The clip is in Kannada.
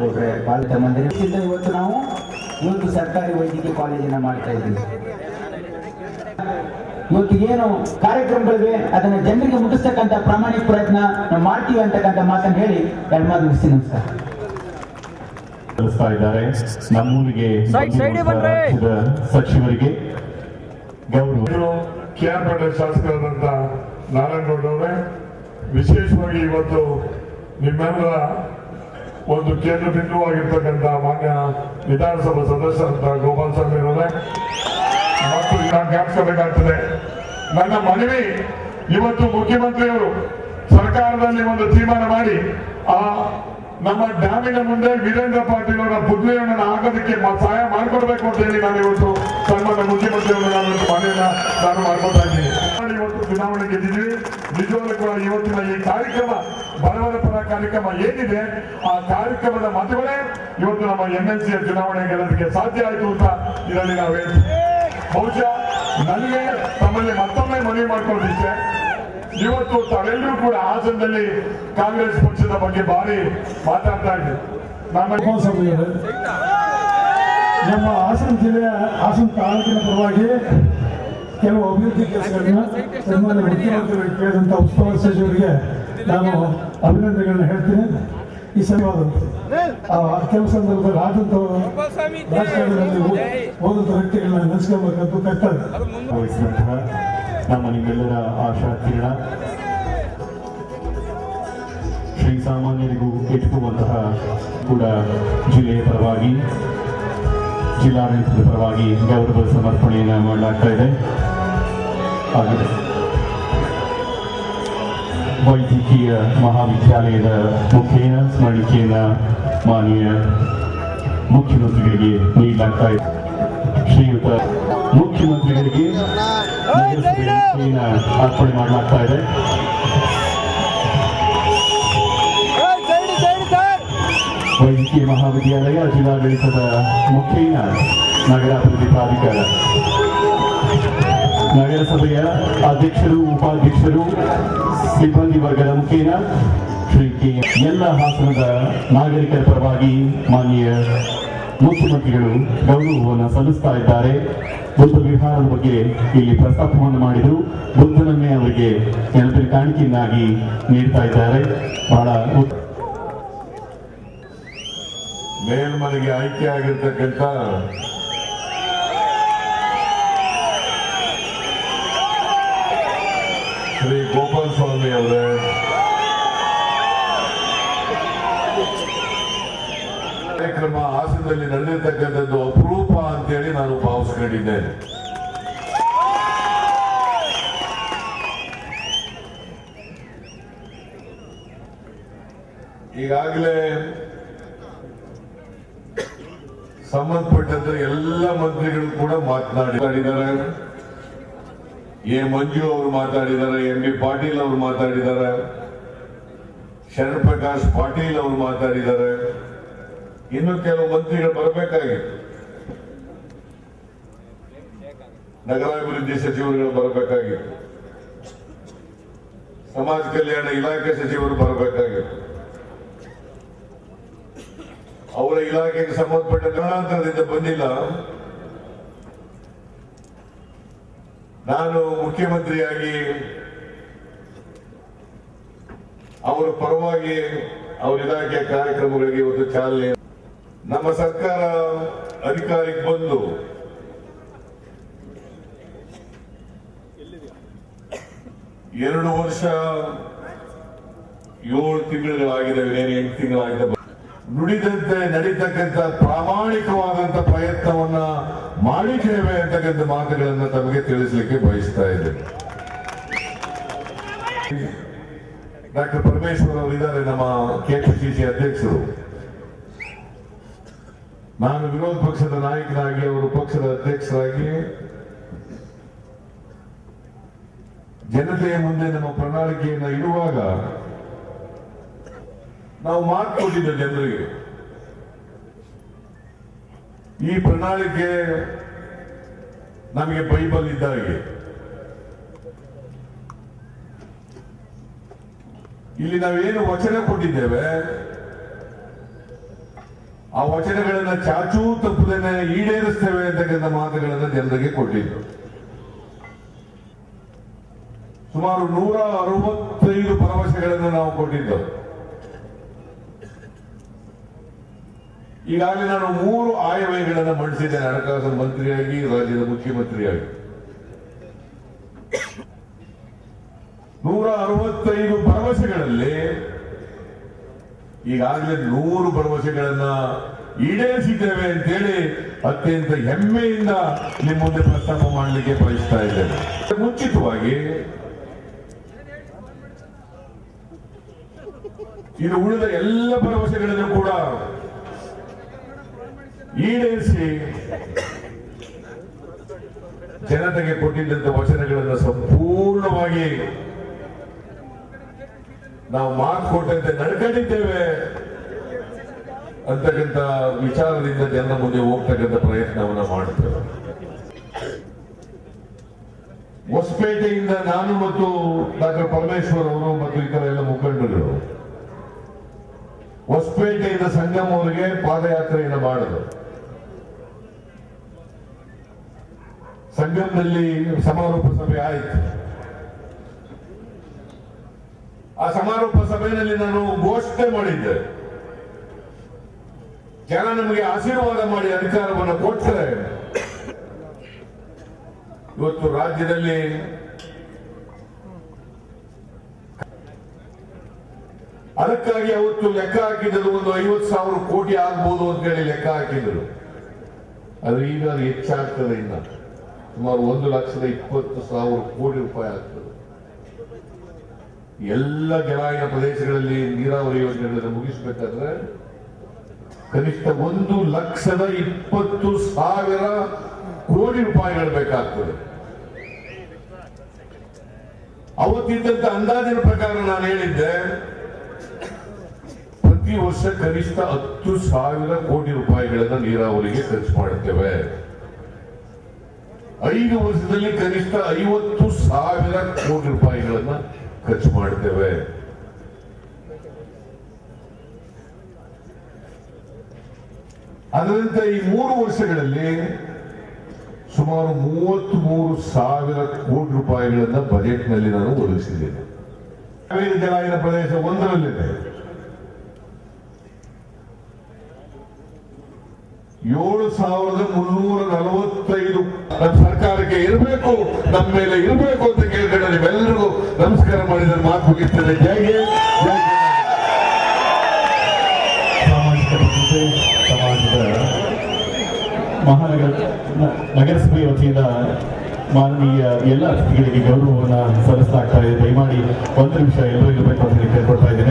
ಇವತ್ತು ನಾವು ಸರ್ಕಾರಿ ವೈದ್ಯಕೀಯ ಕಾಲೇಜಿನ ಮಾಡ್ತಾ ಇದ್ದೀವಿ. ಇವತ್ತು ಏನು ಕಾರ್ಯಕ್ರಮಗಳಿವೆ ಅದನ್ನ ಜನರಿಗೆ ಮುಟ್ಟಿಸ್ತಕ್ಕಂಥ ಪ್ರಾಮಾಣಿಕ ಪ್ರಯತ್ನ ನಾವು ಮಾಡ್ತೀವಿ ಅಂತಕ್ಕಂಥ ಮಾತನ್ನು ಹೇಳಿ ಎರಡು ಮಾತು ಮುಗಿಸಿ ನಮಸ್ಕಾರ. ಇದ್ದಾರೆ ನಮ್ಮೂರಿಗೆ ಸಚಿವರಿಗೆ ಗೌರವ ಕೆಆರ್ ಶಾಸಕರಾದಂತ ನಾರಾಯಣಗೌಡರವರೇ, ವಿಶೇಷವಾಗಿ ಇವತ್ತು ನಿಮ್ಮೆಲ್ಲರ ಒಂದು ಕೇಂದ್ರ ಬಿಂದುವಾಗಿರ್ತಕ್ಕಂಥ ಮಾನ್ಯ ವಿಧಾನಸಭಾ ಸದಸ್ಯರಂತ ಗೋಪಾಲ್ ಸ್ವಾಮಿ ಅವರೇ ಮತ್ತು ಜ್ಞಾಪಿಸಬೇಕಾಗ್ತದೆ. ನನ್ನ ಮನವಿ, ಇವತ್ತು ಮುಖ್ಯಮಂತ್ರಿಯವರು ಸರ್ಕಾರದಲ್ಲಿ ಒಂದು ತೀರ್ಮಾನ ಮಾಡಿ ಆ ನಮ್ಮ ಡ್ಯಾಮಿನ ಮುಂದೆ ವೀರೇಂದ್ರ ಪಾಟೀಲ್ ಅವರ ಪುತ್ರಿಯನ್ನು ಹಾಕೋದಕ್ಕೆ ಸಹಾಯ ಮಾಡಿಕೊಡ್ಬೇಕು ಅಂತ ಹೇಳಿ ನಾನು ಇವತ್ತು ಸನ್ಮಾನ್ಯ ಮುಖ್ಯಮಂತ್ರಿಯವರು ಮನೆಯನ್ನ ನಾನು ಮಾಡ್ಕೊತಾ ಇದ್ದೀನಿ. ಇವತ್ತು ಚುನಾವಣೆ ಗೆದ್ದಿದ್ದೀವಿ. ನಿಜವಾಗ್ಲೂ ಕೂಡ ಇವತ್ತಿನ ಈ ಕಾರ್ಯಕ್ರಮ ಬಡವರ ಪರ ಕಾರ್ಯಕ್ರಮ ಏನಿದೆ ಆ ಕಾರ್ಯಕ್ರಮದ ಮತಗಳೇ ಇವತ್ತು ನಮ್ಮ MLC ಚುನಾವಣೆ ಗೆಲ್ಲೋದಕ್ಕೆ ಸಾಧ್ಯ ಆಯಿತು ಅಂತ ಇದರಲ್ಲಿ ನಾವು ಹೇಳ್ತೀವಿ. ಬಹುಶಃ ನನಗೆ ತಮ್ಮಲ್ಲಿ ಮತ್ತೊಮ್ಮೆ ಮನವಿ ಮಾಡ್ಕೊಳ್ಳೋದಿಷ್ಟೇ, ಇವತ್ತು ತಾವೆಲ್ಲರೂ ಕೂಡ ಹಾಸನದಲ್ಲಿ ಕಾಂಗ್ರೆಸ್ ಪಕ್ಷದ ಬಗ್ಗೆ ಭಾರಿ ಮಾತಾಡ್ತಾ ಇದ್ದೀವಿ. ನಮ್ಮ ಹಾಸನ ಜಿಲ್ಲೆಯ ಹಾಸನ ತಾಲೂಕಿನ ಪರವಾಗಿ ಕೆಲವು ಅಭಿವೃದ್ಧಿ ಕೆಲಸಗಳನ್ನ ಸನ್ಮಾನ್ಯ ಮುಖ್ಯಮಂತ್ರಿಗಳು ಕೇಳಿದಂಥ ಉಸ್ತುವಾರಿ ಸಚಿವರಿಗೆ ನಾನು ಅಭಿನಂದನೆಗಳನ್ನ ಹೇಳ್ತೀನಿ. ಈ ಸಲುವಾದಂತೆ ಕೆಲವು ಸಂದರ್ಭದಲ್ಲಿ ಆದಂಥ ರಾಜಕಾರಣದಲ್ಲಿ ಹೋದಂಥ ವ್ಯಕ್ತಿಗಳನ್ನ ನೆನೆಸ್ಕೊಳ್ಬೇಕಂತ ಕರ್ತವ್ಯ. ನಮ್ಮ ನಿಮ್ಮೆಲ್ಲರ ಆಶಾ ಕಿರಣ, ಶ್ರೀಸಾಮಾನ್ಯರಿಗೂ ಎಟುಕುವಂತಹ ಕೂಡ ಜಿಲ್ಲೆಯ ಪರವಾಗಿ ಜಿಲ್ಲಾಡಳಿತದ ಪರವಾಗಿ ಗೌರವ ಸಮರ್ಪಣೆಯನ್ನು ಮಾಡಲಾಗ್ತಾ ಇದೆ. ಹಾಗೆ ವೈದ್ಯಕೀಯ ಮಹಾವಿದ್ಯಾಲಯದ ಮುಖೇನ ಸ್ಮರಣಿಕೆಯನ್ನು ಮಾನ್ಯ ಮುಖ್ಯಮಂತ್ರಿಗಳಿಗೆ ನೀಡಲಾಗ್ತಾ ಇದೆ. ಶ್ರೀಯುತ ಮುಖ್ಯಮಂತ್ರಿಗಳಿಗೆ ಅರ್ಪಣೆ ಮಾಡಲಾಗ್ತಾ ಇದೆ. ವೈದ್ಯಕೀಯ ಮಹಾವಿದ್ಯಾಲಯ ಜಿಲ್ಲಾಡಳಿತದ ಮುಖೇನ ನಗರಾಭಿವೃದ್ಧಿ ಪ್ರಾಧಿಕಾರ, ನಗರಸಭೆಯ ಅಧ್ಯಕ್ಷರು, ಉಪಾಧ್ಯಕ್ಷರು, ಸಿಬ್ಬಂದಿ ವರ್ಗದ ಮುಖೇನ ಶ್ರೀ ಕೆ ಎಲ್ಲ ಹಾಸನದ ನಾಗರಿಕರ ಪರವಾಗಿ ಮಾನ್ಯ ಮುಖ್ಯಮಂತ್ರಿಗಳು ಗೌರವವನ್ನು ಸಲ್ಲಿಸ್ತಾ ಇದ್ದಾರೆ. ಬುದ್ಧ ವಿಹಾರದ ಬಗ್ಗೆ ಇಲ್ಲಿ ಪ್ರಸ್ತಾಪವನ್ನು ಮಾಡಿದರು. ಬುದ್ಧನನ್ನೇ ಅವರಿಗೆ ನೆನಪಿನ ಕಾಣಿಕೆಯನ್ನಾಗಿ ನೀಡ್ತಾ ಇದ್ದಾರೆ. ಬಹಳ ಮೇಲ್ಮನೆಗೆ ಆಯ್ಕೆ ಆಗಿರ್ತಕ್ಕಂಥ ಶ್ರೀ ಗೋಪಾಲ್ ಸ್ವಾಮಿ ಅವರೇ, ಕಾರ್ಯಕ್ರಮ ಹಾಸನದಲ್ಲಿ ನಡೆದಿರ್ತಕ್ಕಂಥದ್ದು ಅಪರೂಪ ಅಂತೇಳಿ ನಾನು ಭಾವಿಸ್ಕೊಂಡಿದ್ದೇನೆ. ಈಗಾಗಲೇ ಸಂಬಂಧಪಟ್ಟಂತ ಎಲ್ಲ ಮಂತ್ರಿಗಳು ಕೂಡ ಮಾತನಾಡಿದ್ದಾರೆ. ಎ ಮಂಜು ಅವರು ಮಾತಾಡಿದ್ದಾರೆ, MB ಪಾಟೀಲ್ ಅವರು ಮಾತಾಡಿದ್ದಾರೆ, ಶರಣ್ ಪ್ರಕಾಶ್ ಪಾಟೀಲ್ ಅವರು ಮಾತಾಡಿದ್ದಾರೆ. ಇನ್ನು ಕೆಲವು ಮಂತ್ರಿಗಳು ಬರಬೇಕಾಗಿತ್ತು, ನಗರಾಭಿವೃದ್ಧಿ ಸಚಿವರುಗಳು ಬರಬೇಕಾಗಿತ್ತು, ಸಮಾಜ ಕಲ್ಯಾಣ ಇಲಾಖೆ ಸಚಿವರು ಬರಬೇಕಾಗಿತ್ತು. ಅವರ ಇಲಾಖೆಗೆ ಸಂಬಂಧಪಟ್ಟ ಕಾರಣಾಂತರದಿಂದ ಬಂದಿಲ್ಲ. ನಾನು ಮುಖ್ಯಮಂತ್ರಿಯಾಗಿ ಅವರ ಪರವಾಗಿ ಅವರ ಇಲಾಖೆಯ ಕಾರ್ಯಕ್ರಮಗಳಿಗೆ ಇವತ್ತು ಚಾಲನೆ. ನಮ್ಮ ಸರ್ಕಾರ ಅಧಿಕಾರಕ್ಕೆ ಬಂದು ಎರಡು ವರ್ಷ 7 ತಿಂಗಳುಗಳಾಗಿದೆ, 8 ತಿಂಗಳಾಗಿದೆ. ನುಡಿದಂತೆ ನಡೀತಕ್ಕಂಥ ಪ್ರಾಮಾಣಿಕವಾದಂತ ಪ್ರಯತ್ನವನ್ನ ಮಾಡಿದ್ದೇವೆ ಅಂತಕ್ಕಂಥ ಮಾತುಗಳನ್ನು ತಮಗೆ ತಿಳಿಸಲಿಕ್ಕೆ ಬಯಸ್ತಾ ಇದ್ದೇನೆ. ಡಾಕ್ಟರ್ ಪರಮೇಶ್ವರ್ ಅವರು ಇದ್ದಾರೆ, ನಮ್ಮ KPCC ಅಧ್ಯಕ್ಷರು. ನಾನು ವಿರೋಧ ಪಕ್ಷದ ನಾಯಕನಾಗಿ, ಅವರು ಪಕ್ಷದ ಅಧ್ಯಕ್ಷರಾಗಿ ಜನತೆಯ ಮುಂದೆ ನಮ್ಮ ಪ್ರಣಾಳಿಕೆಯನ್ನು ಇಡುವಾಗ ನಾವು ಮಾತು ಕೊಟ್ಟಿದ್ದ ಜನರಿಗೆ. ಈ ಪ್ರಣಾಳಿಕೆ ನಮಗೆ ಬೈಬಲ್ ಇದ್ದಾಗೆ. ಇಲ್ಲಿ ನಾವೇನು ವಚನ ಕೊಟ್ಟಿದ್ದೇವೆ ಆ ವಚನಗಳನ್ನ ಚಾಚೂ ತಪ್ಪದೇನೆ ಈಡೇರಿಸ್ತೇವೆ ಅಂತಕ್ಕಂಥ ಮಾತುಗಳನ್ನು ಜನರಿಗೆ ಕೊಟ್ಟಿದ್ದು. ಸುಮಾರು 165 ಭರವಸೆಗಳನ್ನು ನಾವು ಕೊಟ್ಟಿದ್ದು. ಈಗಾಗಲೇ ನಾನು 3 ಆಯವ್ಯಯಗಳನ್ನು ಮಂಡಿಸಿದ್ದೇನೆ, ಹಣಕಾಸು ಮಂತ್ರಿಯಾಗಿ, ರಾಜ್ಯದ ಮುಖ್ಯಮಂತ್ರಿಯಾಗಿ. 165 ಭರವಸೆಗಳಲ್ಲಿ ಈಗಾಗಲೇ 100 ಭರವಸೆಗಳನ್ನ ಈಡೇರಿಸಿದ್ದೇವೆ ಅಂತೇಳಿ ಅತ್ಯಂತ ಹೆಮ್ಮೆಯಿಂದ ನಿಮ್ಮ ಮುಂದೆ ಪ್ರಸ್ತಾಪ ಮಾಡಲಿಕ್ಕೆ ಬಯಸ್ತಾ ಇದ್ದೇನೆ. ಮುಂಚಿತವಾಗಿ ಇನ್ನು ಉಳಿದ ಎಲ್ಲ ಭರವಸೆಗಳನ್ನು ಕೂಡ ಈಡೇರಿಸಿ ಜನತೆಗೆ ಕೊಟ್ಟಿದ್ದಂತ ವಚನಗಳನ್ನು ಸಂಪೂರ್ಣವಾಗಿ ನಾವು ಮಾತು ಕೊಟ್ಟಂತೆ ನಡ್ಕೊಂಡಿದ್ದೇವೆ ಅಂತಕ್ಕಂಥ ವಿಚಾರದಿಂದ ಜನರ ಮುಂದೆ ಹೋಗ್ತಕ್ಕಂಥ ಪ್ರಯತ್ನವನ್ನ ಮಾಡುತ್ತೇವೆ. ಹೊಸಪೇಟೆಯಿಂದ ನಾನು ಮತ್ತು ಡಾಕ್ಟರ್ ಪರಮೇಶ್ವರ್ ಅವರು ಮತ್ತು ಇತರ ಎಲ್ಲ ಮುಖಂಡರು ಹೊಸಪೇಟೆಯಿಂದ ಸಂಗಮವರೆಗೆ ಪಾದಯಾತ್ರೆಯನ್ನು ಮಾಡಿದ್ರು. ಸಂಗಮದಲ್ಲಿ ಸಮಾರೋಪ ಸಭೆ ಆಯಿತು. ಆ ಸಮಾರೋಪ ಸಭೆಯಲ್ಲಿ ನಾನು ಘೋಷಣೆ ಮಾಡಿದ್ದೆ, ಜನ ನಮಗೆ ಆಶೀರ್ವಾದ ಮಾಡಿ ಅಧಿಕಾರವನ್ನು ಕೊಟ್ಟರೆ ಇವತ್ತು ರಾಜ್ಯದಲ್ಲಿ ಅದಕ್ಕಾಗಿ ಅವತ್ತು ಲೆಕ್ಕ ಹಾಕಿದ್ರು ಒಂದು 50,000 ಕೋಟಿ ಆಗ್ಬೋದು ಅಂತ ಹೇಳಿ ಲೆಕ್ಕ ಹಾಕಿದ್ರು. ಅದು ಈಗ ಹೆಚ್ಚಾಗ್ತದೆ, ಇನ್ನ ಸುಮಾರು 1,20,000 ಕೋಟಿ ರೂಪಾಯಿ ಆಗ್ತದೆ. ಎಲ್ಲ ಜಲಾನಯನ ಪ್ರದೇಶಗಳಲ್ಲಿ ನೀರಾವರಿ ಯೋಜನೆಗಳನ್ನು ಮುಗಿಸಬೇಕಾದ್ರೆ ಕನಿಷ್ಠ 1,20,000 ಕೋಟಿ ರೂಪಾಯಿಗಳು ಬೇಕಾಗ್ತದೆ. ಅವತ್ತಿದ್ದಂತ ಅಂದಾಜಿನ ಪ್ರಕಾರ ನಾನು ಹೇಳಿದ್ದೆ, ಪ್ರತಿ ವರ್ಷ ಕನಿಷ್ಠ 10,000 ಕೋಟಿ ರೂಪಾಯಿಗಳನ್ನು ನೀರಾವರಿಗೆ ಖರ್ಚು ಮಾಡುತ್ತೇವೆ. 5 ವರ್ಷದಲ್ಲಿ ಕನಿಷ್ಠ 50,000 ಕೋಟಿ ರೂಪಾಯಿಗಳನ್ನ ಖರ್ಚು ಮಾಡುತ್ತೇವೆ. ಅದರಂತೆ ಈ 3 ವರ್ಷಗಳಲ್ಲಿ ಸುಮಾರು 33,000 ಕೋಟಿ ರೂಪಾಯಿಗಳನ್ನ ಬಜೆಟ್ ನಲ್ಲಿ ನಾನು ಒದಗಿಸಿದ್ದೇನೆ. ಕಾವೇರಿ ಜಲಾನಯನ ಪ್ರದೇಶ 1ರಲ್ಲಿದೆ. 7,345 ನಮ್ಮ ಸರ್ಕಾರಕ್ಕೆ ಇರಬೇಕು, ನಮ್ಮ ಮೇಲೆ ಇರಬೇಕು ಅಂತ ಕೇಳ್ಕೊಂಡು ನೀವೆಲ್ಲರಿಗೂ ನಮಸ್ಕಾರ ಮಾಡಿದ ಮಾತು ಮುಗಿಸ್ತೇನೆ. ಜೈ ಹಿಂದ್, ಜೈ ಸಾಮಾಜಿಕ ಭದ್ರತೆ ಸಮಾಜದ ಮಹಾನಗರ ನಗರಸಭೆ ವತಿಯಿಂದ ಮಾನನೀಯ ಎಲ್ಲ ಅತಿಥಿಗಳಿಗೆ ಗೌರವವನ್ನು ಸಲ್ಲಿಸಲಾಗ್ತಾ ಇದೆ. ದಯಮಾಡಿ 1 ನಿಮಿಷ ಎಲ್ಲರೂ ಇರಬೇಕು ಅಂತ ಕೇಳ್ಕೊಳ್ತಾ ಇದ್ದೇನೆ.